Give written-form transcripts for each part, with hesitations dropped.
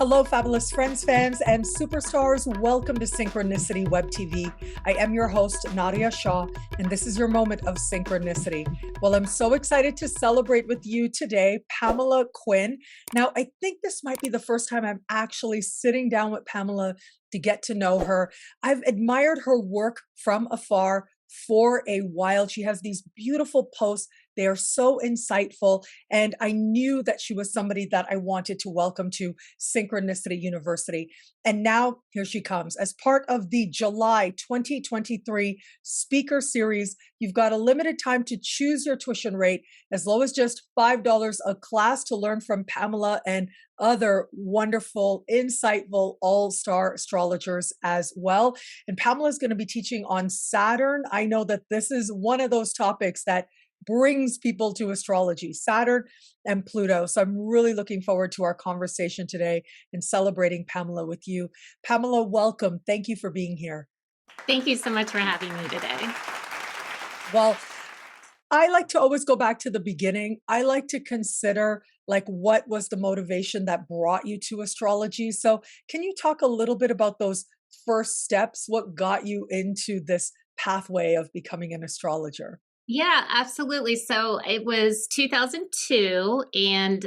Hello, fabulous friends, fans, and superstars. Welcome to Synchronicity Web TV. I am your host, Nadiya Shah, and this is your moment of synchronicity. Well, I'm so excited to celebrate with you today, Pamela Quinn. Now, I think this might be the first time I'm actually sitting down with Pamela to get to know her. I've admired her work from afar for a while. She has these beautiful posts. They are so insightful. And I knew that she was somebody that I wanted to welcome to Synchronicity University. And now here she comes. As part of the July 2023 speaker series, you've got a limited time to choose your tuition rate as low as just $5 a class to learn from Pamela and other wonderful, insightful, all-star astrologers as well. And Pamela is going to be teaching on Saturn. I know that this is one of those topics that brings people to astrology, Saturn and Pluto. So I'm really looking forward to our conversation today and celebrating Pamela with you. Pamela, welcome. Thank you for being here. Thank you so much for having me today. Well, I like to always go back to the beginning. I like to consider what was the motivation that brought you to astrology. So can you talk a little bit about those first steps? What got you into this pathway of becoming an astrologer? Yeah, absolutely. So it was 2002 and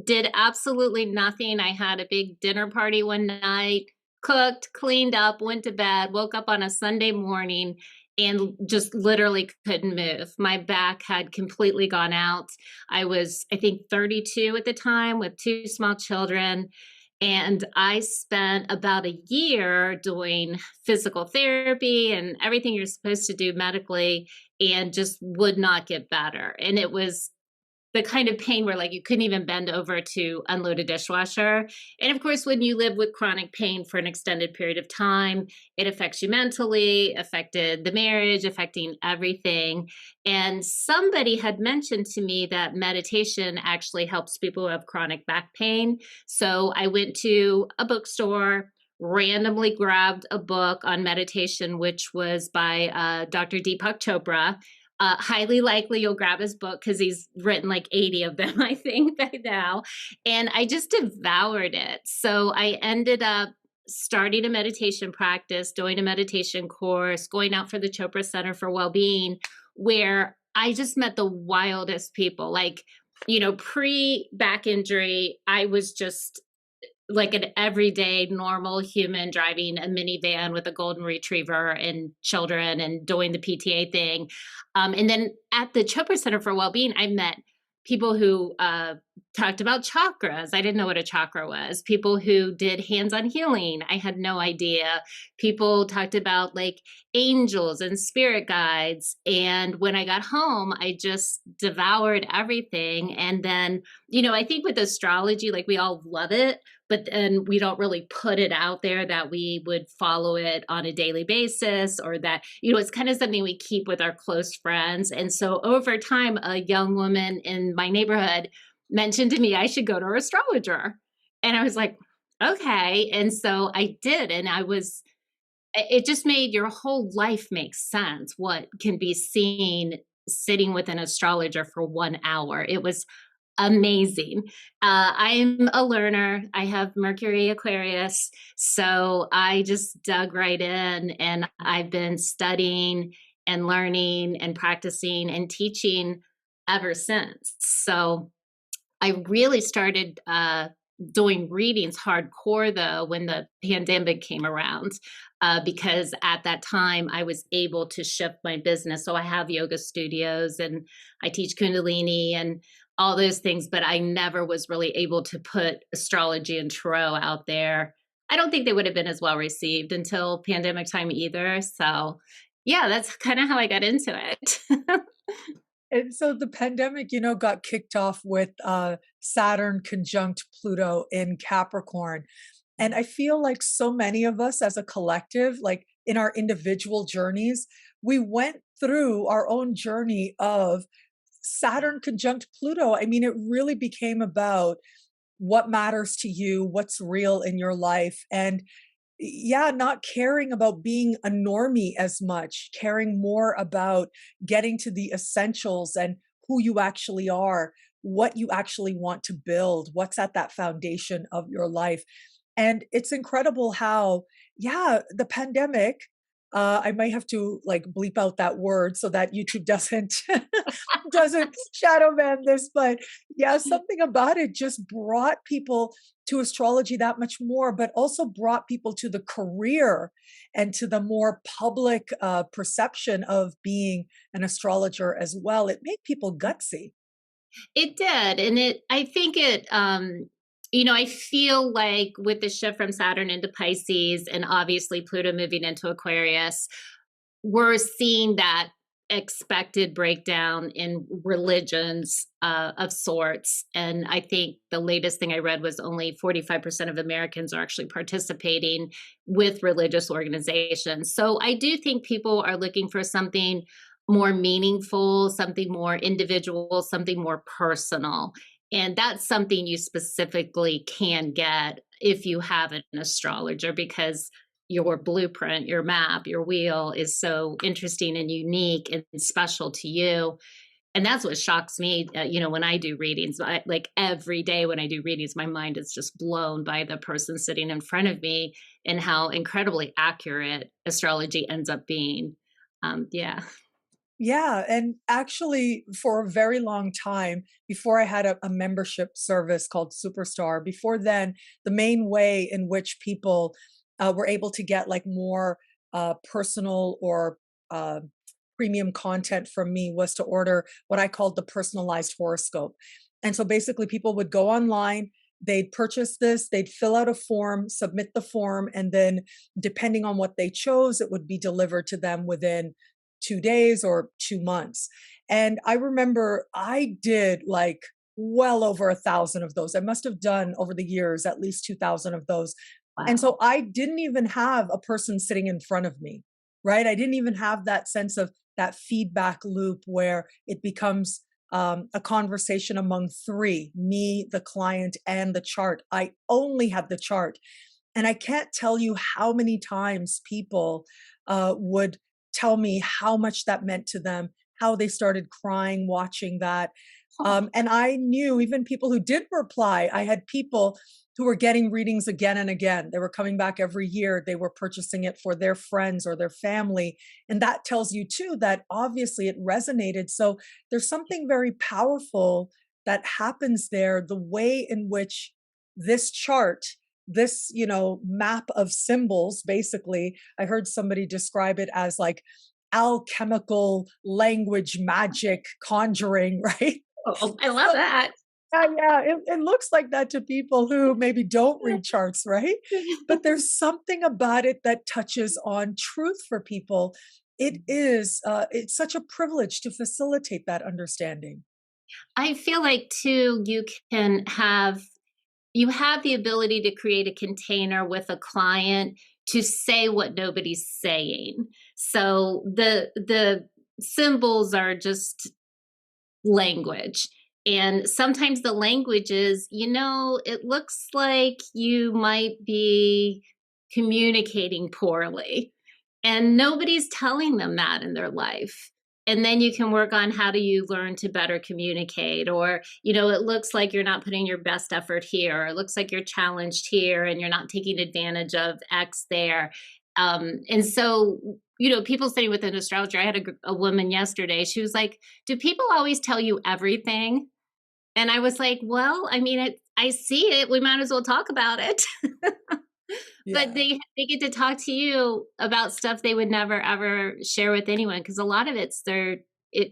did absolutely nothing. I had a big dinner party one night, cooked, cleaned up, went to bed, woke up on a Sunday morning and just literally couldn't move. My back had completely gone out. I was, I think, 32 at the time with two small children. And I spent about a year doing physical therapy and everything you're supposed to do medically and just would not get better. And it was the kind of pain where you couldn't even bend over to unload a dishwasher. And of course, when you live with chronic pain for an extended period of time, it affects you mentally, affected the marriage, affecting everything. And somebody had mentioned to me that meditation actually helps people who have chronic back pain. So I went to a bookstore, randomly grabbed a book on meditation, which was by Dr. Deepak Chopra. Highly likely you'll grab his book because he's written 80 of them, I think, by now. And I just devoured it. So I ended up starting a meditation practice, doing a meditation course, going out for the Chopra Center for Wellbeing, where I just met the wildest people. Pre-back injury, I was just an everyday normal human driving a minivan with a golden retriever and children and doing the PTA thing. And then at the Chopra Center for Wellbeing, I met people who talked about chakras. I didn't know what a chakra was. People who did hands-on healing. I had no idea. People talked about angels and spirit guides. And when I got home, I just devoured everything. And then, I think with astrology, we all love it, but then we don't really put it out there that we would follow it on a daily basis or that, it's kind of something we keep with our close friends. And so over time, a young woman in my neighborhood mentioned to me I should go to her astrologer. And I was like, okay. And so I did. And it just made your whole life make sense. What can be seen sitting with an astrologer for 1 hour. It was amazing. I'm a learner. I have Mercury Aquarius. So I just dug right in and I've been studying and learning and practicing and teaching ever since. So I really started doing readings hardcore though when the pandemic came around because at that time I was able to shift my business. So I have yoga studios and I teach Kundalini and all those things, but I never was really able to put astrology and tarot out there. I don't think they would have been as well received until pandemic time either. So yeah, that's kind of how I got into it. And so the pandemic, got kicked off with Saturn conjunct Pluto in Capricorn. And I feel like so many of us as a collective, in our individual journeys, we went through our own journey of Saturn conjunct Pluto. I mean, it really became about what matters to you, what's real in your life. And yeah, not caring about being a normie as much, caring more about getting to the essentials and who you actually are. what you actually want to build, what's at that foundation of your life. And it's incredible how, yeah, the pandemic, I might have to like bleep out that word so that YouTube doesn't doesn't shadow ban this, but yeah, something about it just brought people to astrology that much more, but also brought people to the career and to the more public perception of being an astrologer as well. It made people gutsy. It did, and I think I feel like with the shift from Saturn into Pisces and obviously Pluto moving into Aquarius, we're seeing that expected breakdown in religions of sorts. And I think the latest thing I read was only 45% of Americans are actually participating with religious organizations. So I do think people are looking for something more meaningful, something more individual, something more personal. And that's something you specifically can get if you have an astrologer, because your blueprint, your map, your wheel is so interesting and unique and special to you. And that's what shocks me. When I do readings, like every day when I do readings, my mind is just blown by the person sitting in front of me and how incredibly accurate astrology ends up being. Yeah. Yeah, and actually, for a very long time, before I had a membership service called Superstar, before then, the main way in which people were able to get like more personal or uh, premium content from me was to order what I called the personalized horoscope. And so basically, people would go online. They'd purchase this, they'd fill out a form, submit the form, and then depending on what they chose, it would be delivered to them within 2 days or 2 months. And I remember I did like well over 1,000 of those. I must have done over the years at least 2,000 of those. And Wow. so I didn't even have a person sitting in front of me, right? I didn't even have that sense of that feedback loop where it becomes a conversation among three, me, the client, and the chart. I only had the chart. And I can't tell you how many times people would tell me how much that meant to them, how they started crying watching that. And I knew even people who did reply, I had people who were getting readings again and again. They were coming back every year. They were purchasing it for their friends or their family. And that tells you too that obviously it resonated. So there's something very powerful that happens there, the way in which this chart, this map of symbols, basically I heard somebody describe it as like alchemical language magic conjuring, right? Oh, I love that. Yeah, it looks like that to people who maybe don't read charts, right? But there's something about it that touches on truth for people. It's such a privilege to facilitate that understanding. I feel like too, you have the ability to create a container with a client to say what nobody's saying. So the symbols are just language. And sometimes the language is, it looks like you might be communicating poorly. And nobody's telling them that in their life. And then you can work on how do you learn to better communicate, or it looks like you're not putting your best effort here, or it looks like you're challenged here and you're not taking advantage of X there. And so people sitting with an astrologer, I had a woman yesterday, she was like, do people always tell you everything? And I was like, well, I mean, I see it, we might as well talk about it. But Yeah. they get to talk to you about stuff they would never ever share with anyone, because a lot of it's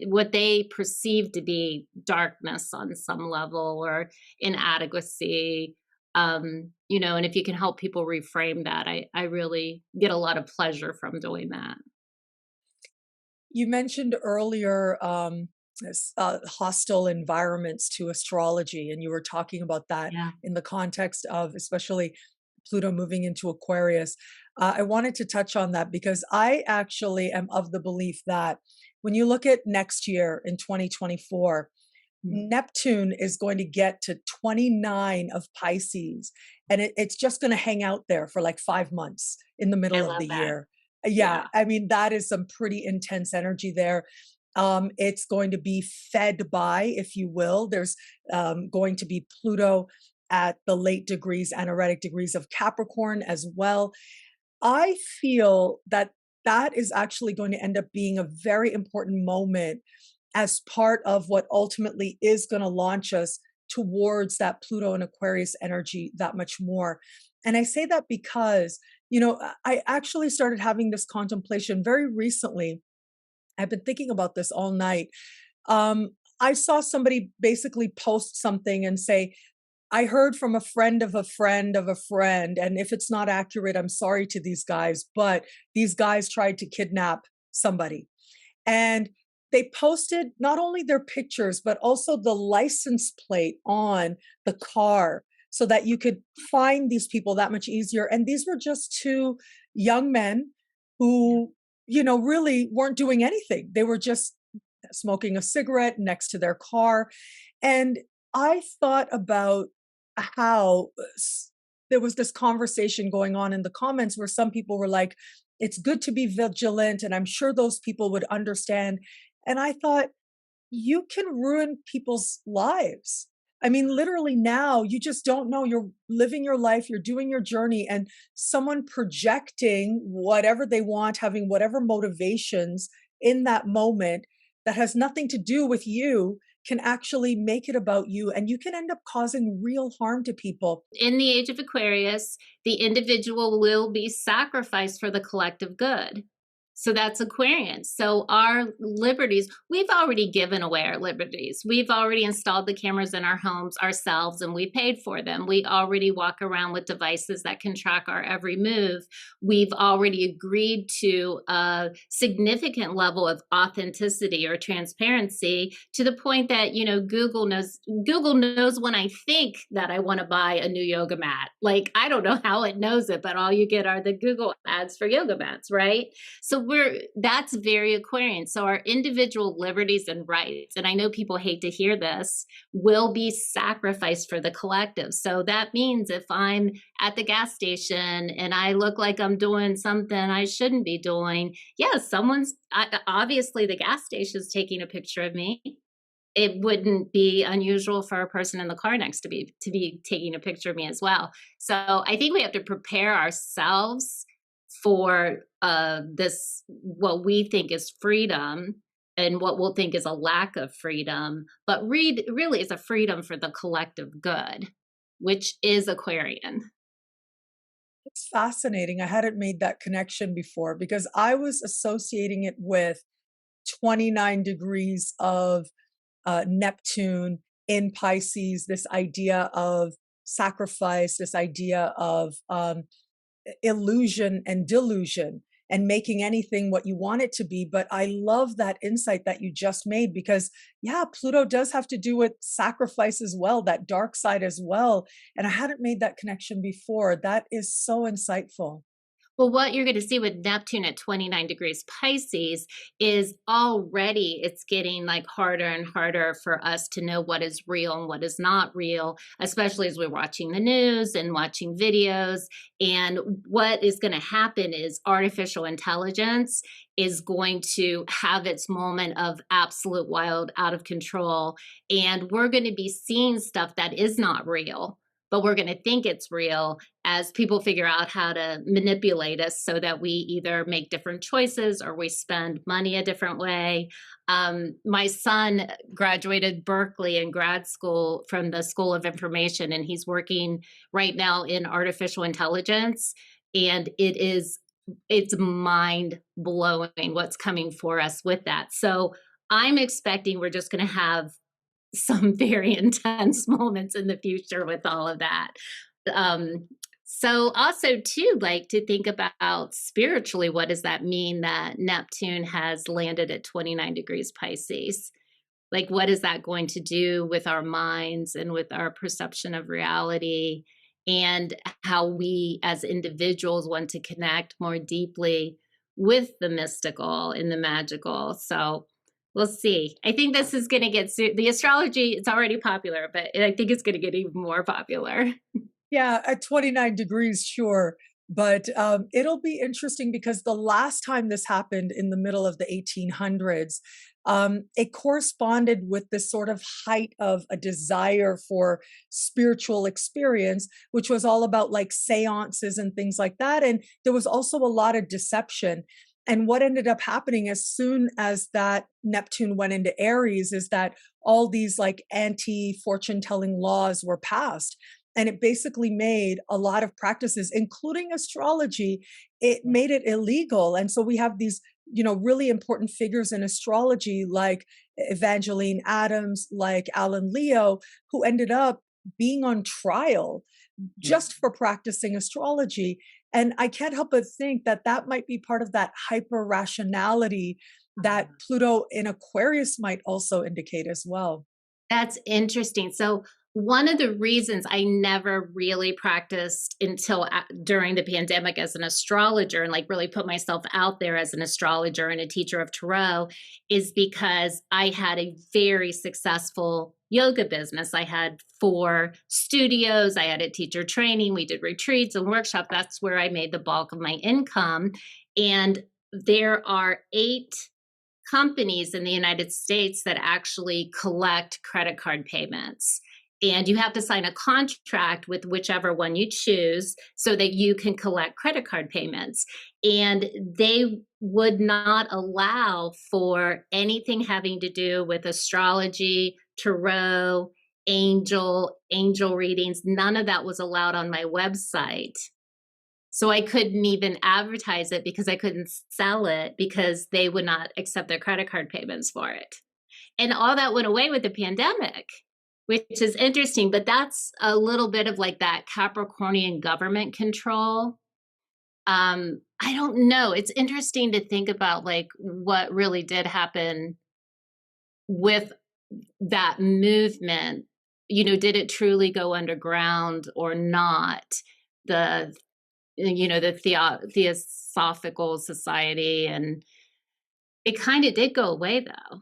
what they perceive to be darkness on some level or inadequacy. And if you can help people reframe that, I really get a lot of pleasure from doing that. You mentioned earlier hostile environments to astrology, and you were talking about that Yeah. in the context of especially Pluto moving into Aquarius. I wanted to touch on that because I actually am of the belief that when you look at next year in 2024, Mm. Neptune is going to get to 29 of Pisces, and it's just going to hang out there for like 5 months in the I middle of love the that. year. Yeah, Yeah. I mean, that is some pretty intense energy there. It's going to be fed by, if you will. There's going to be Pluto at the late degrees, anaretic degrees of Capricorn as well. I feel that that is actually going to end up being a very important moment as part of what ultimately is going to launch us towards that Pluto and Aquarius energy that much more. And I say that because, I actually started having this contemplation very recently. I've been thinking about this all night. Um, I saw somebody basically post something and say, I heard from a friend of a friend of a friend, and if it's not accurate, I'm sorry to these guys, but these guys tried to kidnap somebody. And they posted not only their pictures, but also the license plate on the car so that you could find these people that much easier. And these were just two young men who, really weren't doing anything. They were just smoking a cigarette next to their car. And I thought about how there was this conversation going on in the comments where some people were like, it's good to be vigilant. And I'm sure those people would understand. And I thought, you can ruin people's lives. I mean, literally now, you just don't know. You're living your life, you're doing your journey, and someone projecting whatever they want, having whatever motivations in that moment that has nothing to do with you can actually make it about you. And you can end up causing real harm to people. In the age of Aquarius, the individual will be sacrificed for the collective good. So that's Aquarian. So our liberties, we've already given away our liberties. We've already installed the cameras in our homes ourselves and we paid for them. We already walk around with devices that can track our every move. We've already agreed to a significant level of authenticity or transparency to the point that, Google knows when I think that I want to buy a new yoga mat. Like, I don't know how it knows it, but all you get are the Google ads for yoga mats, right? So that's very Aquarian. So our individual liberties and rights, and I know people hate to hear this, will be sacrificed for the collective. So that means if I'm at the gas station and I look like I'm doing something I shouldn't be doing, yes, obviously the gas station's taking a picture of me. It wouldn't be unusual for a person in the car next to be taking a picture of me as well. So I think we have to prepare ourselves for this, what we think is freedom and what we'll think is a lack of freedom, but really it's a freedom for the collective good, which is Aquarian. It's fascinating. I hadn't made that connection before because I was associating it with 29 degrees of Neptune in Pisces, this idea of sacrifice, this idea of illusion and delusion and making anything what you want it to be. But I love that insight that you just made because, yeah, Pluto does have to do with sacrifice as well, that dark side as well. And I hadn't made that connection before. That is so insightful. Well, what you're going to see with Neptune at 29 degrees Pisces is already it's getting like harder and harder for us to know what is real and what is not real, especially as we're watching the news and watching videos. And what is going to happen is artificial intelligence is going to have its moment of absolute wild, out of control. And we're going to be seeing stuff that is not real, but we're going to think it's real as people figure out how to manipulate us so that we either make different choices or we spend money a different way. My son graduated Berkeley in grad school from the School of Information, and he's working right now in artificial intelligence. And it's mind blowing what's coming for us with that. So I'm expecting we're just going to have some very intense moments in the future with all of that. So also too, like to think about spiritually, what does that mean that Neptune has landed at 29 degrees Pisces? Like, what is that going to do with our minds and with our perception of reality and how we as individuals want to connect more deeply with the mystical and the magical? So we'll see. I think this is going to get the astrology. It's already popular, but I think it's going to get even more popular. Yeah, at 29 degrees, sure. But it'll be interesting because the last time this happened in the middle of the 1800s, it corresponded with this sort of height of a desire for spiritual experience, which was all about like seances and things like that. And there was also a lot of deception. And what ended up happening as soon as that Neptune went into Aries is that all these like anti fortune telling laws were passed. And it basically made a lot of practices, including astrology, it made it illegal. And so we have these, really important figures in astrology like Evangeline Adams, like Alan Leo, who ended up being on trial Yeah. just for practicing astrology. And I can't help but think that that might be part of that hyper rationality that Pluto in Aquarius might also indicate as well. That's interesting. So one of the reasons I never really practiced until during the pandemic as an astrologer and like really put myself out there as an astrologer and a teacher of tarot is because I had a very successful yoga business. I had 4 studios. I had a teacher training. We did retreats and workshops. That's where I made the bulk of my income. And there are 8 companies in the United States that actually collect credit card payments. And you have to sign a contract with whichever one you choose so that you can collect credit card payments. And they would not allow for anything having to do with astrology, tarot, angel readings. None of that was allowed on my website. So I couldn't even advertise it because I couldn't sell it because they would not accept their credit card payments for it. And all that went away with the pandemic, which is interesting, but that's a little bit of like that Capricornian government control. I don't know. It's interesting to think about like what really did happen with that movement. Did it truly go underground or not? The the Theosophical Society, and it kind of did go away though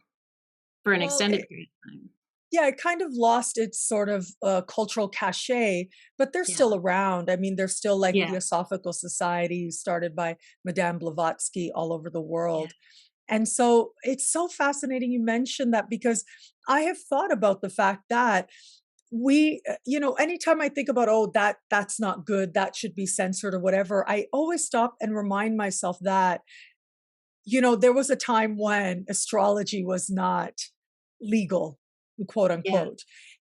for an Well, extended period of time. yeah, it kind of lost its sort of cultural cachet, but they're Yeah, still around. I mean, there's still like yeah, Theosophical Societies started by Madame Blavatsky all over the yeah. world. And so it's so fascinating you mentioned that because I have thought about the fact that anytime I think about, oh, that's not good, that should be censored or whatever, I always stop and remind myself that, there was a time when astrology was not legal, quote Yeah. unquote.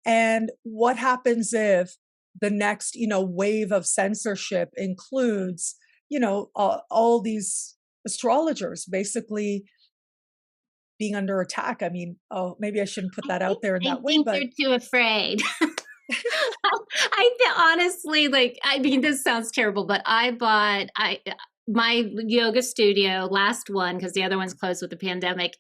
And what happens if the next, wave of censorship includes, all these astrologers basically being under attack? I mean, oh, maybe I shouldn't put I that out think there in I that way, think but they're too afraid. Honestly, like, I mean, this sounds terrible, but I bought my yoga studio, last one, because the other one's closed with the pandemic.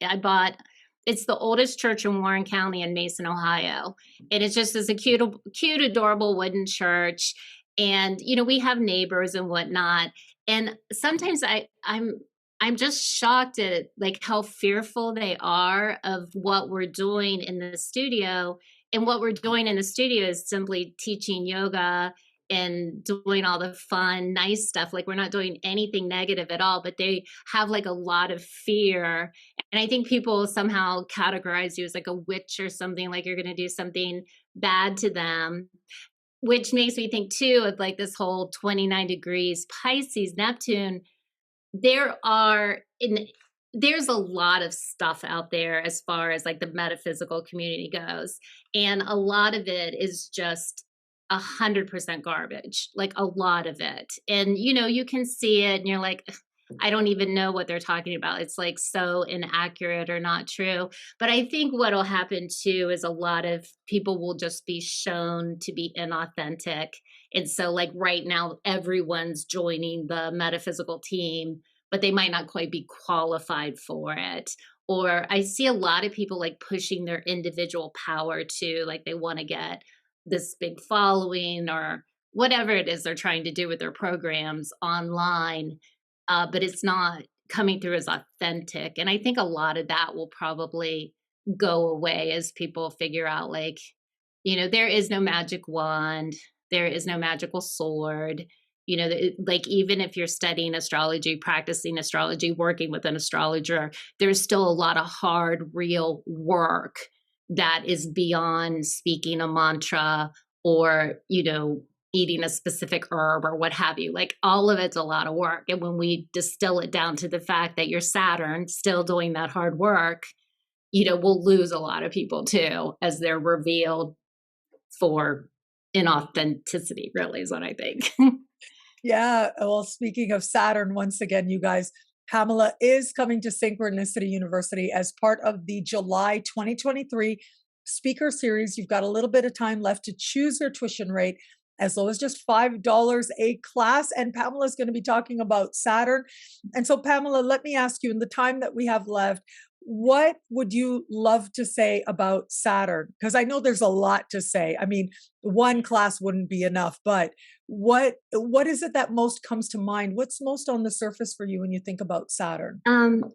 It's the oldest church in Warren County in Mason, Ohio. And it's just this a cute, adorable wooden church. And, we have neighbors and whatnot. And sometimes I'm just shocked at like how fearful they are of what we're doing in the studio. And what we're doing in the studio is simply teaching yoga and doing all the fun, nice stuff. Like, we're not doing anything negative at all, but they have like a lot of fear. And I think people somehow categorize you as like a witch or something, like you're going to do something bad to them, which makes me think too of like this whole 29 degrees Pisces Neptune. There are in there's a lot of stuff out there as far as like the metaphysical community goes, and a lot of it is just 100% garbage, like a lot of it. And you can see it and you're like, "Ugh, I don't even know what they're talking about. It's like so inaccurate or not true." But I think what'll happen too is a lot of people will just be shown to be inauthentic. And so like right now everyone's joining the metaphysical team, but they might not quite be qualified for it. Or I see a lot of people like pushing their individual power too, like they want to get this big following or whatever it is they're trying to do with their programs online, but it's not coming through as authentic. And I think a lot of that will probably go away as people figure out, like, there is no magic wand, there is no magical sword. Like even if you're studying astrology, practicing astrology, working with an astrologer, there's still a lot of hard, real work that is beyond speaking a mantra or, eating a specific herb or what have you. Like all of it's a lot of work. And when we distill it down to the fact that you're Saturn still doing that hard work, we'll lose a lot of people too as they're revealed for inauthenticity, really, is what I think. Yeah. Well, speaking of Saturn, once again, you guys, Pamela is coming to Synchronicity University as part of the July 2023 speaker series. You've got a little bit of time left to choose your tuition rate as low as just $5 a class. And Pamela is going to be talking about Saturn. And so, Pamela, let me ask you in the time that we have left, what would you love to say about Saturn? Because I know there's a lot to say. I mean, one class wouldn't be enough, but what is it that most comes to mind? What's most on the surface for you when you think about Saturn?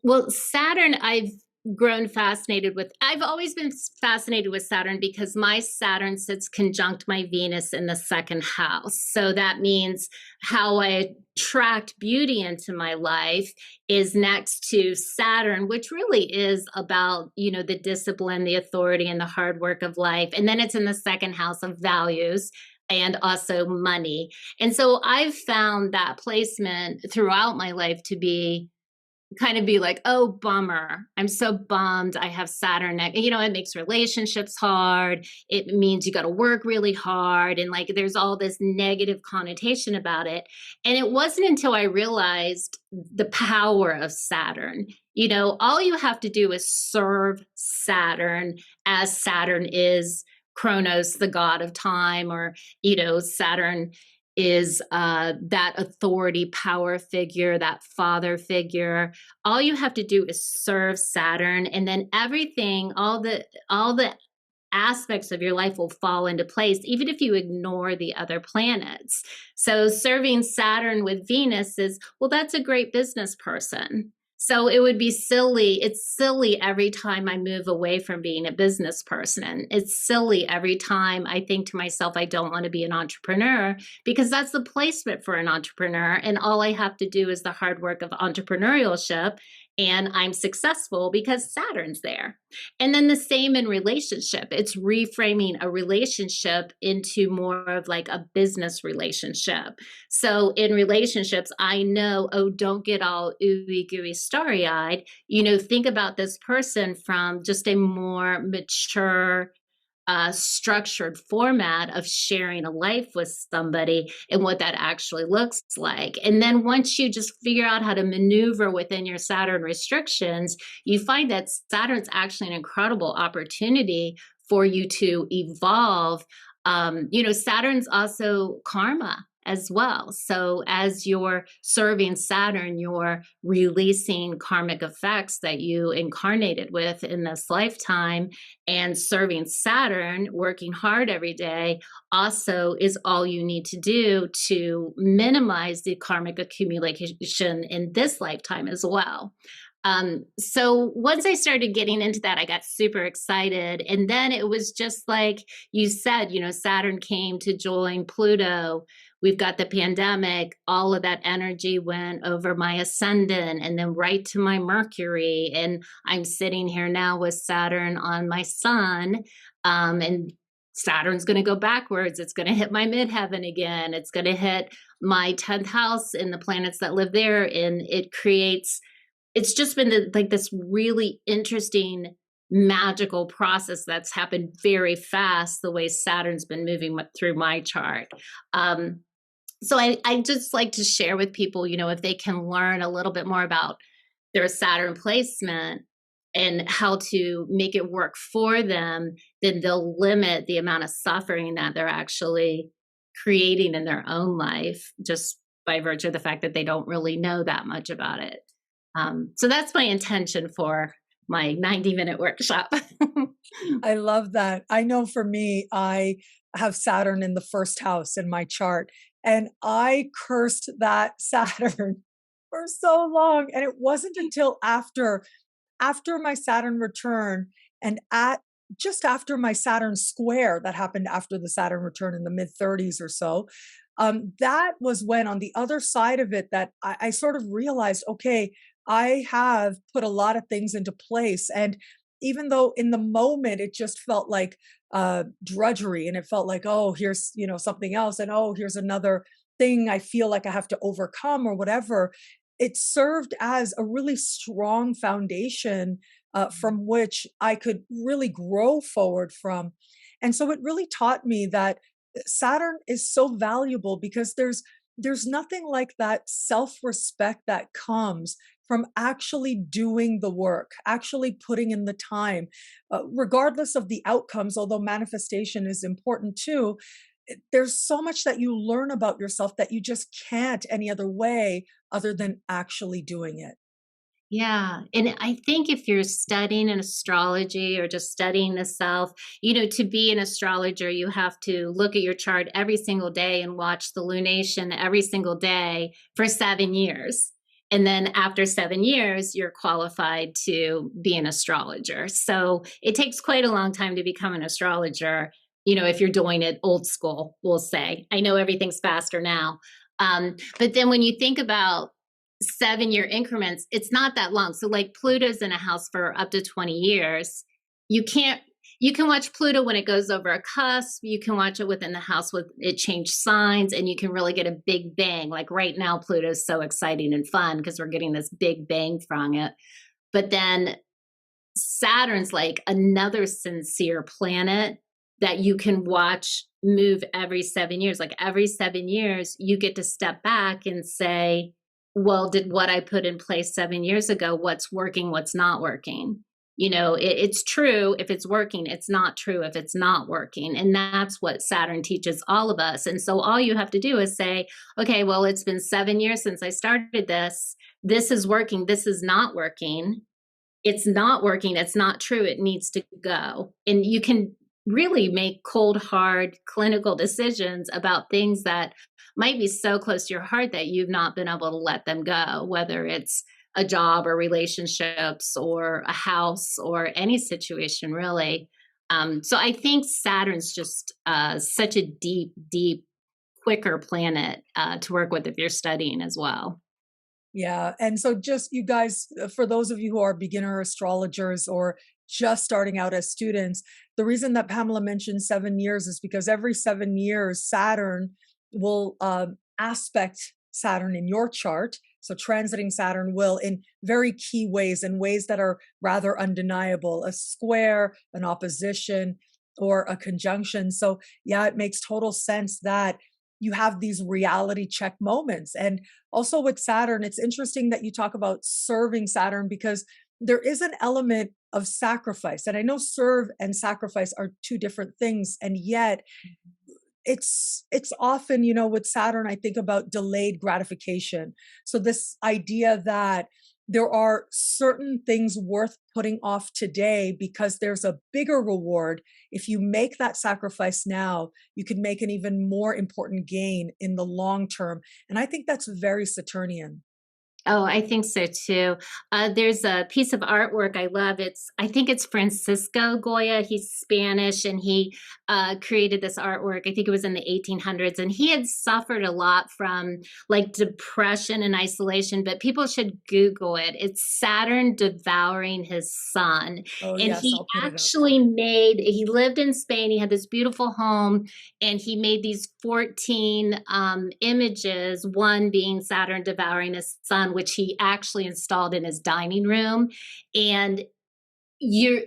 Well, Saturn, I've grown fascinated with. I've always been fascinated with Saturn because my Saturn sits conjunct my Venus in the second house. So that means how I attract beauty into my life is next to Saturn, which really is about, the discipline, the authority, and the hard work of life. And then it's in the second house of values and also money. And so I've found that placement throughout my life to be like, oh, bummer. I'm so bummed I have Saturn. It makes relationships hard. It means you got to work really hard. And like, there's all this negative connotation about it. And it wasn't until I realized the power of Saturn. All you have to do is serve Saturn as Saturn is Kronos, the god of time, or, Saturn is that authority power figure, that father figure. All you have to do is serve Saturn, and then everything, all the aspects of your life will fall into place, even if you ignore the other planets. So serving Saturn with Venus is, well, that's a great business person. So it would be silly. It's silly every time I move away from being a business person. It's silly every time I think to myself, I don't want to be an entrepreneur, because that's the placement for an entrepreneur. And all I have to do is the hard work of entrepreneurship, and I'm successful because Saturn's there. And then the same in relationship. It's reframing a relationship into more of like a business relationship. So in relationships, I know, oh, don't get all ooey gooey starry eyed. Think about this person from just a more mature, structured format of sharing a life with somebody and what that actually looks like. And then once you just figure out how to maneuver within your Saturn restrictions, you find that Saturn's actually an incredible opportunity for you to evolve. Saturn's also karma as well. So as you're serving Saturn, you're releasing karmic effects that you incarnated with in this lifetime. And serving Saturn, working hard every day, also is all you need to do to minimize the karmic accumulation in this lifetime as well. So once I started getting into that, I got super excited. And then it was just like you said, Saturn came to join Pluto. We've got the pandemic, all of that energy went over my ascendant and then right to my Mercury. And I'm sitting here now with Saturn on my sun. And Saturn's going to go backwards. It's going to hit my midheaven again. It's going to hit my 10th house and the planets that live there. And it's just been like this really interesting magical process that's happened very fast, the way Saturn's been moving through my chart. So I just like to share with people, if they can learn a little bit more about their Saturn placement and how to make it work for them, then they'll limit the amount of suffering that they're actually creating in their own life, just by virtue of the fact that they don't really know that much about it. So that's my intention for my 90-minute workshop. I love that. I know for me, I have Saturn in the first house in my chart, and I cursed that Saturn for so long. And it wasn't until after my Saturn return and just after my Saturn square that happened after the Saturn return in the mid 30s or so, That was when, on the other side of it, that I sort of realized, okay, I have put a lot of things into place. And even though in the moment it just felt like drudgery, and it felt like, oh, here's, something else, and oh, here's another thing I feel like I have to overcome or whatever, it served as a really strong foundation from which I could really grow forward from. And so it really taught me that Saturn is so valuable because there's nothing like that self-respect that comes from actually doing the work, actually putting in the time, regardless of the outcomes, although manifestation is important too. There's so much that you learn about yourself that you just can't any other way other than actually doing it. Yeah. And I think if you're studying an astrology or just studying the self, to be an astrologer, you have to look at your chart every single day and watch the lunation every single day for 7 years. And then after 7 years, you're qualified to be an astrologer. So it takes quite a long time to become an astrologer, if you're doing it old school, we'll say. I know everything's faster now. But then when you think about 7 year increments, it's not that long. So like Pluto's in a house for up to 20 years. You can't, you can watch Pluto when it goes over a cusp. You can watch it within the house with it change signs, and you can really get a big bang. Like right now, Pluto's so exciting and fun because we're getting this big bang from it. But then Saturn's like another sincere planet that you can watch move every 7 years. Like every 7 years, you get to step back and say, well, did what I put in place 7 years ago, what's working, what's not working? It's true if it's working, it's not true if it's not working. And that's what Saturn teaches all of us. And so all you have to do is say, okay, well, it's been 7 years since I started this. This is working. This is not working. It's not working. It's not true. It needs to go. And you can really make cold, hard clinical decisions about things that might be so close to your heart that you've not been able to let them go, whether it's a job or relationships or a house or any situation, really. So I think Saturn's just such a deep, deep, quicker planet to work with if you're studying as well. Yeah. And so, just you guys, for those of you who are beginner astrologers or just starting out as students, the reason that Pamela mentioned 7 years is because every 7 years, Saturn will aspect Saturn in your chart. So, transiting Saturn will, in very key ways, in ways that are rather undeniable, a square, an opposition, or a conjunction. So, yeah, it makes total sense that you have these reality check moments. And also with Saturn, it's interesting that you talk about serving Saturn because there is an element of sacrifice. And I know serve and sacrifice are two different things. And yet it's often, with Saturn, I think about delayed gratification. So this idea that there are certain things worth putting off today because there's a bigger reward. If you make that sacrifice now, you can make an even more important gain in the long term. And I think that's very Saturnian. Oh, I think so too. There's a piece of artwork I love. I think it's Francisco Goya. He's Spanish, and he created this artwork. I think it was in the 1800s, and he had suffered a lot from like depression and isolation. But people should Google it. It's Saturn devouring his sun, Oh, and yes, he I'll put it up. actually made. He lived in Spain. He had this beautiful home, and he made these 14 images. One being Saturn devouring his sun, which he actually installed in his dining room. And you're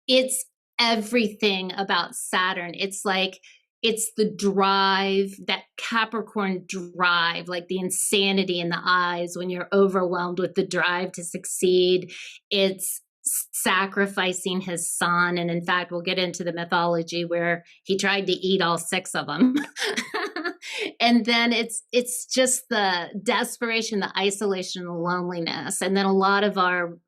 it's everything about Saturn. It's like it's the drive, that Capricorn drive, like the insanity in the eyes when you're overwhelmed with the drive to succeed. It's sacrificing his son. And in fact, we'll get into the mythology where he tried to eat all six of them. And then it's just the desperation, the isolation, the loneliness. And then a lot of our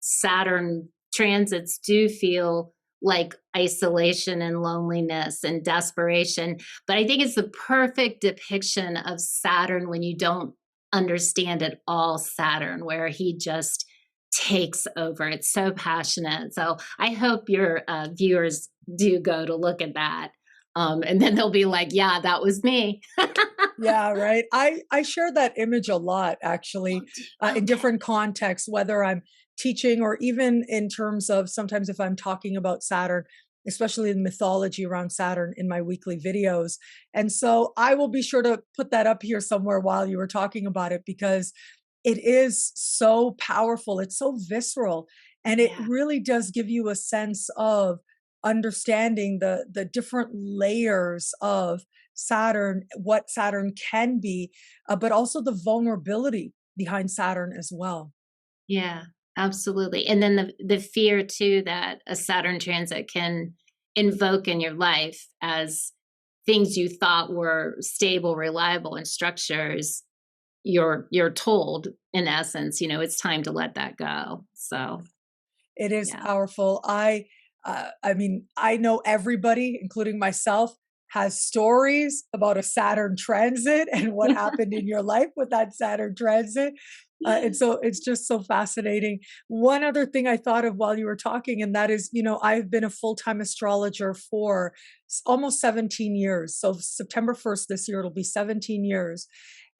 Saturn transits do feel like isolation and loneliness and desperation. But I think it's the perfect depiction of Saturn when you don't understand at all Saturn, where he just takes over. It's so passionate. So I hope your viewers do go to look at that. And then they'll be like, yeah, that was me. Yeah, right. I share that image a lot, actually, in Okay. different contexts, whether I'm teaching or even in terms of sometimes if I'm talking about Saturn, especially in mythology around Saturn in my weekly videos. And so I will be sure to put that up here somewhere while you were talking about it because it is so powerful. It's so visceral, and it Yeah. really does give you a sense of understanding the different layers of Saturn, what Saturn can be, but also the vulnerability behind Saturn as well. Yeah, absolutely. And then the fear too that a Saturn transit can invoke in your life as things you thought were stable, reliable and structures, you're told in essence, it's time to let that go. So, It is yeah. powerful. I mean, I know everybody, including myself, has stories about a Saturn transit and what happened in your life with that Saturn transit. And so it's just so fascinating. One other thing I thought of while you were talking, and that is, I've been a full-time astrologer for almost 17 years. So September 1st this year, it'll be 17 years.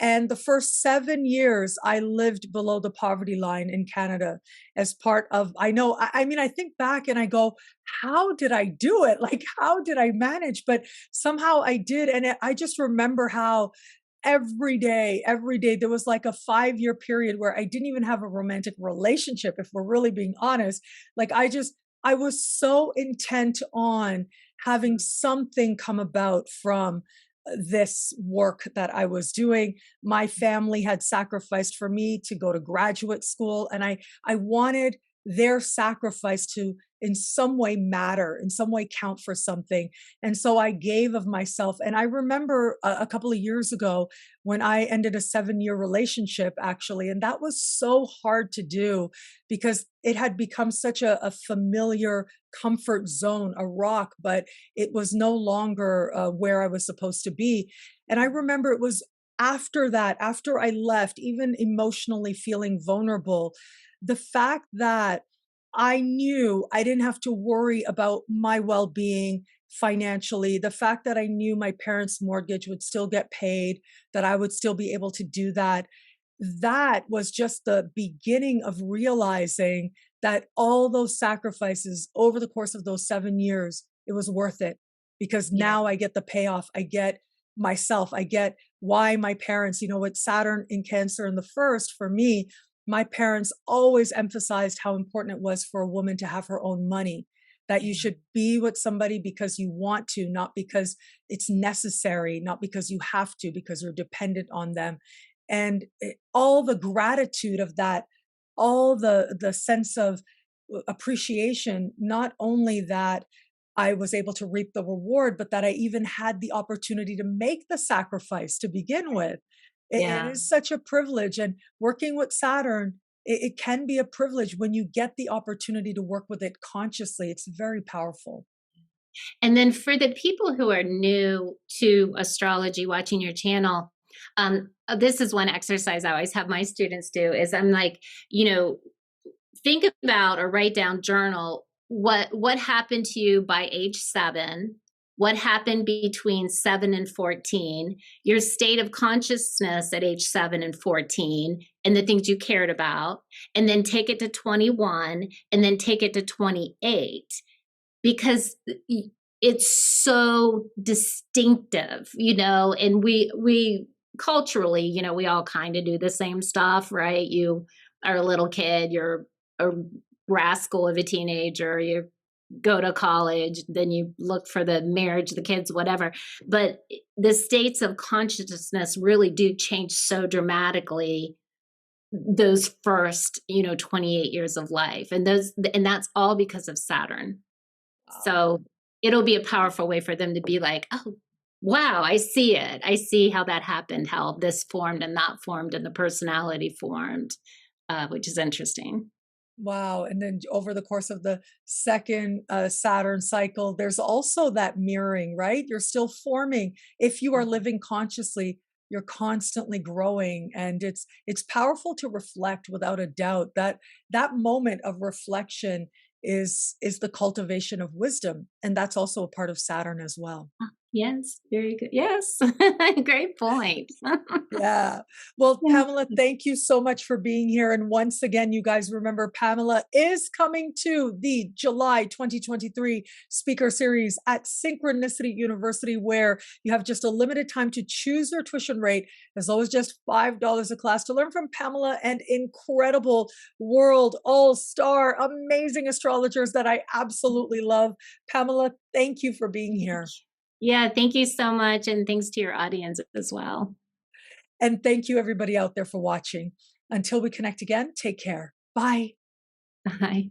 And the first 7 years, I lived below the poverty line in Canada as part of, I mean, I think back and I go, how did I do it? Like, how did I manage? But somehow I did. And I just remember how every day, there was like a 5 year period where I didn't even have a romantic relationship, if we're really being honest. Like, I was so intent on having something come about from this work that I was doing. My family had sacrificed for me to go to graduate school, and I wanted their sacrifice to in some way matter, in some way count for something. And so I gave of myself. And I remember a couple of years ago when I ended a 7 year relationship, actually, and that was so hard to do because it had become such a familiar comfort zone, a rock, but it was no longer where I was supposed to be. And I remember it was after that, after I left, even emotionally feeling vulnerable, the fact that I knew I didn't have to worry about my well being financially, the fact that I knew my parents' mortgage would still get paid, that I would still be able to do that. That was just the beginning of realizing that all those sacrifices over the course of those 7 years, it was worth it because Yeah. now I get the payoff. I get myself. I get why my parents, with Saturn in Cancer in the first, for me, my parents always emphasized how important it was for a woman to have her own money, that you Yeah. should be with somebody because you want to, not because it's necessary, not because you have to, because you're dependent on them. And all the gratitude of that, all the sense of appreciation, not only that I was able to reap the reward, but that I even had the opportunity to make the sacrifice to begin with. It Yeah. is such a privilege. And working with Saturn, it can be a privilege when you get the opportunity to work with it consciously. It's very powerful. And then for the people who are new to astrology watching your channel, this is one exercise I always have my students do is I'm like, you know, think about or write down journal what happened to you by age 7, what happened between 7 and 14, your state of consciousness at age 7 and 14, and the things you cared about, and then take it to 21, and then take it to 28, because it's so distinctive, and we culturally, we all kind of do the same stuff, right? You are a little kid, you're a rascal of a teenager, you go to college, then you look for the marriage, the kids, whatever. But the states of consciousness really do change so dramatically those first 28 years of life, and that's all because of Saturn. Wow. So it'll be a powerful way for them to be like, oh, wow, I see it. I see how that happened, how this formed and that formed and the personality formed, which is interesting. Wow. And then over the course of the second Saturn cycle, there's also that mirroring, right? You're still forming. If you are living consciously, you're constantly growing. And it's powerful to reflect without a doubt. That moment of reflection is the cultivation of wisdom. And that's also a part of Saturn as well. Yes, very good. Yes, great point. Yeah. Well, Yeah. Pamela, thank you so much for being here. And once again, you guys remember Pamela is coming to the July 2023 speaker series at Synchronicity University, where you have just a limited time to choose your tuition rate, as low as just $5 a class, to learn from Pamela and incredible world all-star amazing astrologers that I absolutely love. Pamela, thank you for being here. Yeah, thank you so much, and thanks to your audience as well. And thank you, everybody out there, for watching. Until we connect again, take care. Bye. Bye.